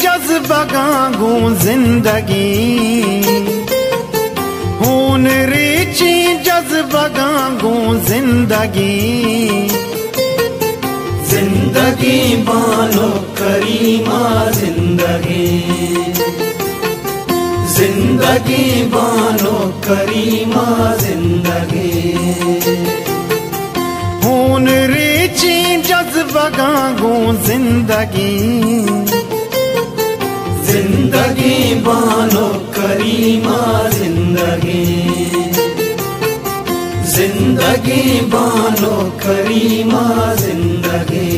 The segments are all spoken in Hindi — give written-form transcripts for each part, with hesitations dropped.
जज्बगांगू जिंदगी हून रीची जज्बगांगू जिंदगी जिंदगी बानो करीमा जिंदगी जिंदगी बानो करीमा जिंदगी हून रीची जज्बगांगू जिंदगी जिंदगी बानो करीमा जिंदगी जिंदगी बानो करीमा जिंदगी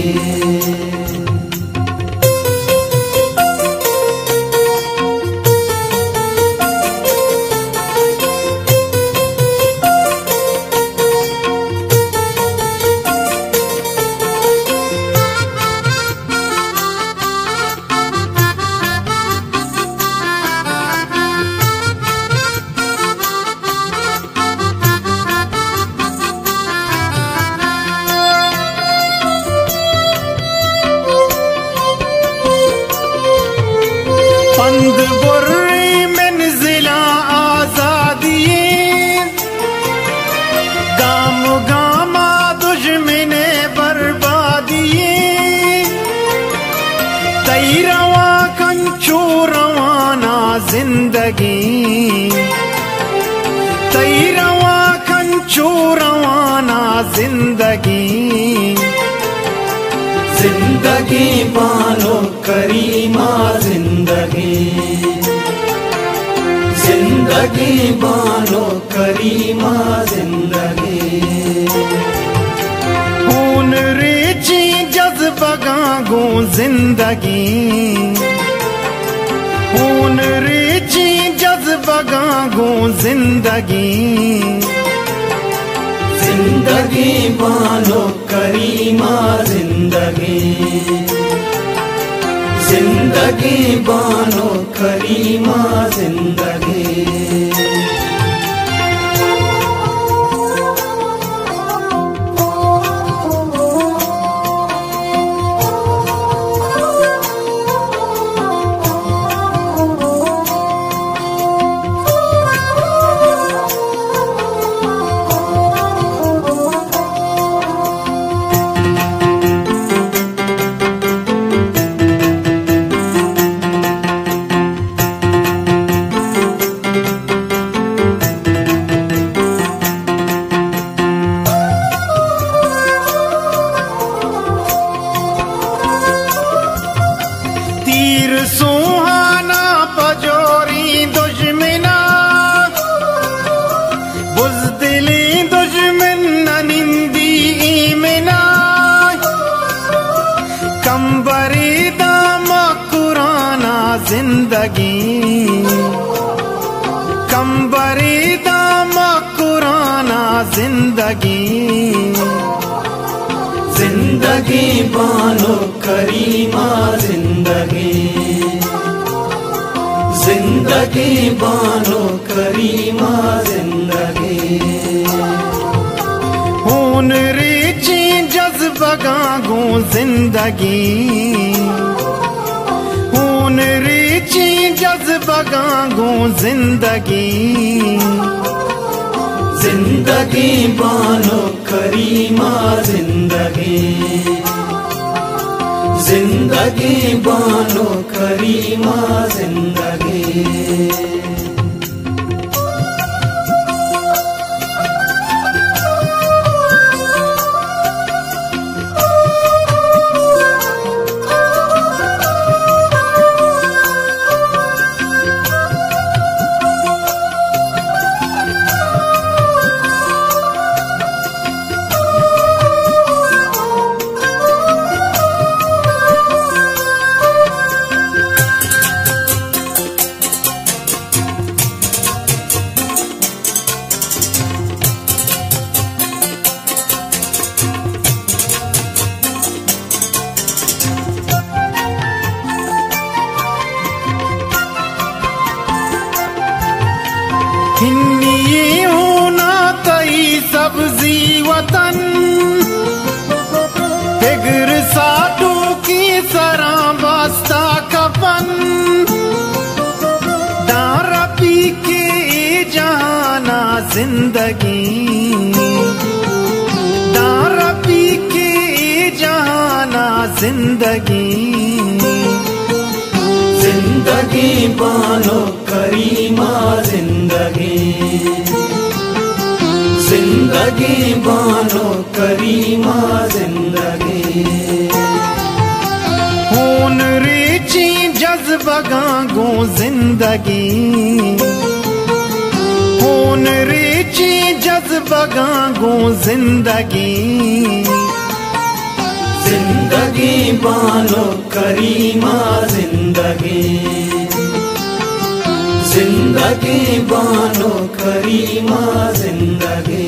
पंद बुर्री मंजिला आजादी गाम गामा दुश्मने बर्बादी तई रवा कंचू रवाना जिंदगी तई रवा कंचू रवाना जिंदगी जिंदगी बानो करीमा जिंदगी जिंदगी बानो करीमा जिंदगी खून रीची जज्बगांगू जिंदगी खून रीची जज्बगांगू जिंदगी जिंदगी बानो करीमा जिंदगी जिंदगी बानो करीमा जिंदगी तीर सुहाना पजोरी दुश्मना बुज़दिली दुश्मन निंदी ईमना कंबरी दाम कुराना जिंदगी कंबरी दाम कुराना जिंदगी जिंदगी बानो करीमा जिंदगी जिंदगी बानो करीमा जिंदगी खून रीची जज्बगांगू जिंदगी खून रीची जज्बगांगू जिंदगी जिंदगी बानो करीमा जिंदगी जिंदगी बानो करीमा जिंदगी हिन्नी होना तई सब्जी वतन फिगर साटू की सरा बस्ता कप बन दारा पी के जहाना जिंदगी, दारा पी के जहाना जिंदगी। जिंदगी बानो करीमा जिंदगी, जिंदगी बानो करीमा जिंदगी। खून रीची जज्बा गांगो जिंदगी, खून रीची जज्बा गांगो जिंदगी। जिंदगी बानो करीमा जिंदगी, जिंदगी बानो करीमा जिंदगी।